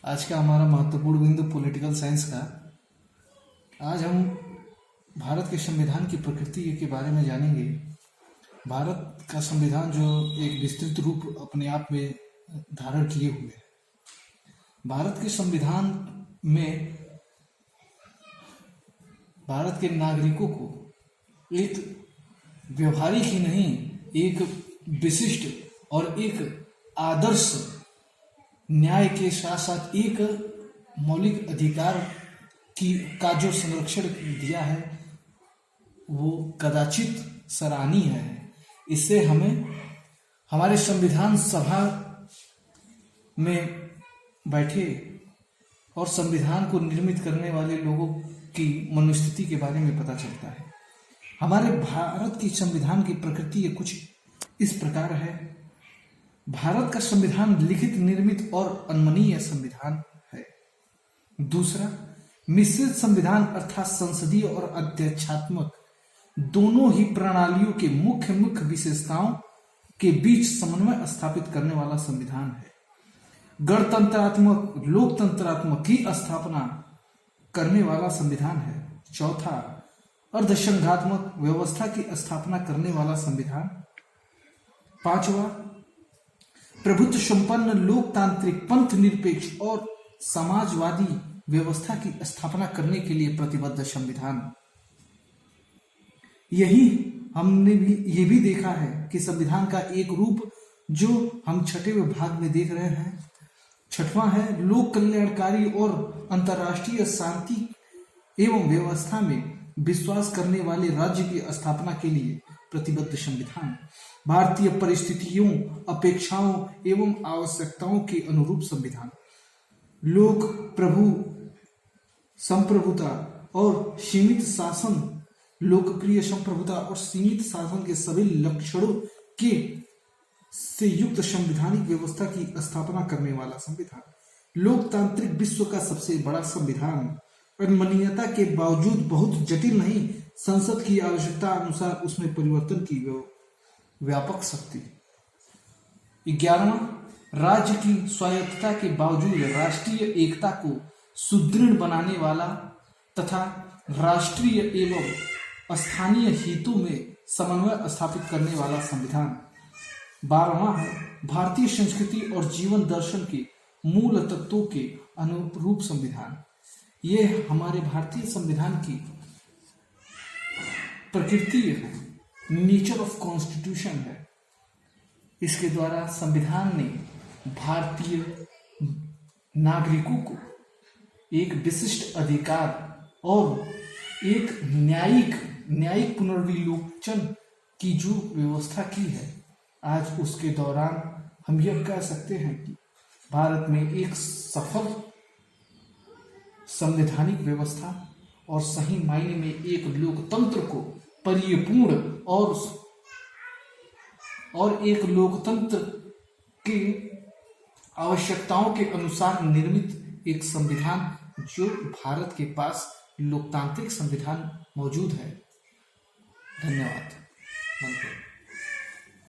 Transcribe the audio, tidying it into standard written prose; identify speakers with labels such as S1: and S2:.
S1: आज का हमारा महत्वपूर्ण बिंदु पॉलिटिकल साइंस का। आज हम भारत के संविधान की प्रकृति के बारे में जानेंगे। भारत का संविधान जो एक विस्तृत रूप अपने आप में धारण किए हुए है। भारत के संविधान में भारत के नागरिकों को एक व्यवहारिक ही नहीं, एक विशिष्ट और एक आदर्श न्याय के साथ साथ एक मौलिक अधिकार का जो संरक्षण दिया है वो कदाचित सराहनीय है। इससे हमें हमारे संविधान सभा में बैठे और संविधान को निर्मित करने वाले लोगों की मनोस्थिति के बारे में पता चलता है। हमारे भारत की संविधान की प्रकृति कुछ इस प्रकार है। भारत का संविधान लिखित, निर्मित और अनमनीय संविधान है। दूसरा, मिश्रित संविधान अर्थात संसदीय और अध्यक्षात्मक दोनों ही प्रणालियों के मुख्य विशेषताओं के बीच समन्वय स्थापित करने वाला संविधान है। गणतंत्रात्मक, लोकतंत्रात्मक की स्थापना करने वाला संविधान है। चौथा, अर्धसंघात्मक व्यवस्था की स्थापना करने वाला संविधान। पांचवा, प्रभुत्व संपन्न लोकतांत्रिक, पंथ निरपेक्ष और समाजवादी व्यवस्था की स्थापना करने के लिए प्रतिबद्ध संविधान। यही हमने ये भी देखा है कि संविधान का एक रूप जो हम छठे विभाग में देख रहे हैं, छठवां है लोक कल्याणकारी और अंतर्राष्ट्रीय शांति एवं व्यवस्था में विश्वास करने वाले राज्य की स्थापना के लिए प्रतिबद्ध संविधान। भारतीय परिस्थितियों, अपेक्षाओं एवं आवश्यकताओं के अनुरूप संविधान। लोक प्रभु संप्रभुता और सीमित शासन, लोकप्रिय संप्रभुता और सीमित शासन के सभी लक्षणों के से युक्त संवैधानिक व्यवस्था की स्थापना करने वाला संविधान। लोकतांत्रिक विश्व का सबसे बड़ा संविधान। अनमनीयता के बावजूद बहुत जटिल नहीं, संसद की आवश्यकता अनुसार उसमें परिवर्तन की व्यापक शक्ति। 11वां, राज्य की स्वायत्तता के बावजूद राष्ट्रीय एकता को सुदृढ़ बनाने वाला तथा राष्ट्रीय एवं स्थानीय हितों में समन्वय स्थापित करने वाला संविधान। 12वां है भारतीय संस्कृति और जीवन दर्शन के मूल तत्वों के अनुरूप संविधान। ये हमारे भारतीय संविधान की प्रकृति है, नेचर ऑफ कॉन्स्टिट्यूशन है। इसके द्वारा संविधान ने भारतीय नागरिकों को एक विशिष्ट अधिकार और एक न्यायिक पुनर्विलोचन की जो व्यवस्था की है, आज उसके दौरान हम यह कह सकते हैं कि भारत में एक सफल संवैधानिक व्यवस्था और सही मायने में एक लोकतंत्र को परिपूर्ण और एक लोकतंत्र के आवश्यकताओं के अनुसार निर्मित एक संविधान जो भारत के पास लोकतांत्रिक संविधान मौजूद है। धन्यवाद।